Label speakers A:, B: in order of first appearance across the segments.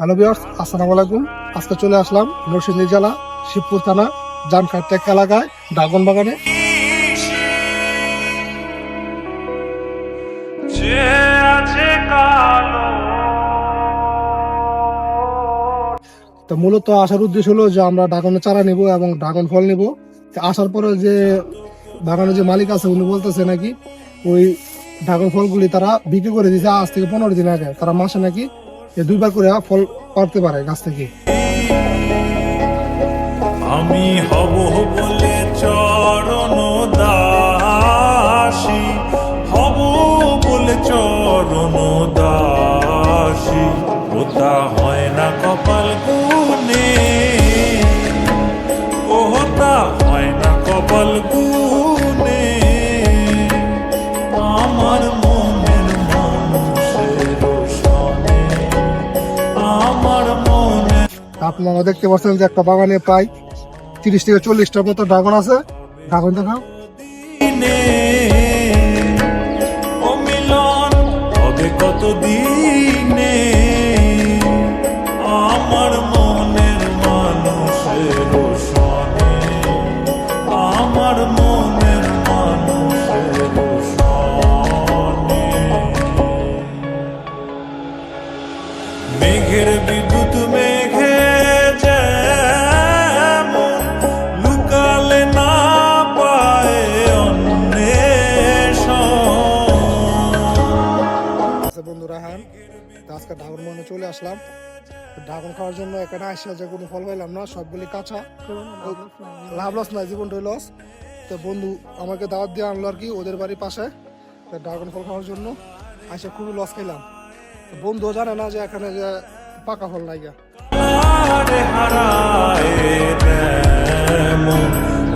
A: Hello viewers, আসসালামু আলাইকুম। আজকে চলে আসলাম নরসিংদী জেলা শিবপুর থানা জানকাট্টেক এলাকায় ড্রাগন বাগানে। তো মূলত আসার উদ্দেশ্য হলো যে আমরা ড্রাগনের চারা নেব এবং ড্রাগন ফল নেব। আসার পরে যে বাগানের যে মালিক আছে উনি বলতেছে নাকি ওই ড্রাগন ফলগুলি তারা বিক্রি করে দিয়েছে আজ থেকে 15 দিন আগে। তারা মাসে নাকি 2বার করে ফল পাড়তে পারে গাছ থেকে।
B: আমি হব বলে চরণ দাসী, হব বলে চরণ দাসী, ওটা হয় না কপাল গুনে, ওটা হয় না কপাল গুনে, আমার মনের মানুষের সনে, আমার মনে।
A: আপনারা দেখতে পাচ্ছেন যে একটা বাগানে প্রায় 30 থেকে 40টার মতো ড্রাগন আছে। ড্রাগন দেখাও।
B: ও মিলন হবে কত দিনে, আমার মনের মানুষের সনে, আমার মনের মানুষের সনে। মেঘের বিদ্যুৎ মেঘে
A: বন্ধুরা, হ্যাঁ আজকে ড্রাগন বাগানে চলে আসলাম। ড্রাগন খাওয়ার জন্য এখানে আসা যে কোনো ফল পাইলাম না, সবগুলি কাঁচা। লাভ লস নয়, জীবনটাই লস। তো বন্ধু আমাকে দাওয়াত দিয়ে আনলো আর কি ওদের বাড়ির পাশে ড্রাগন ফল খাওয়ার জন্য। আসে খুবই লস খেলাম। বন্ধুও জানে না যে এখানে যে পাকা ফল নাই।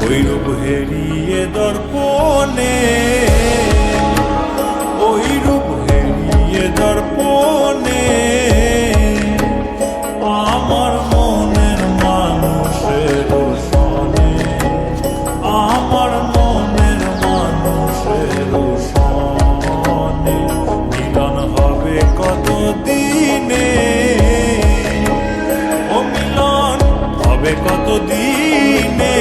B: ওইরূপ হেরিয়ে দর্পণে, ওইরূপ হেরিয়ে দর্পণে, আমার মনের মানুষের সনে, আমার মনের মানুষের সনে। মিলন হবে কত দিনে, ও মিলন হবে কত দিনে,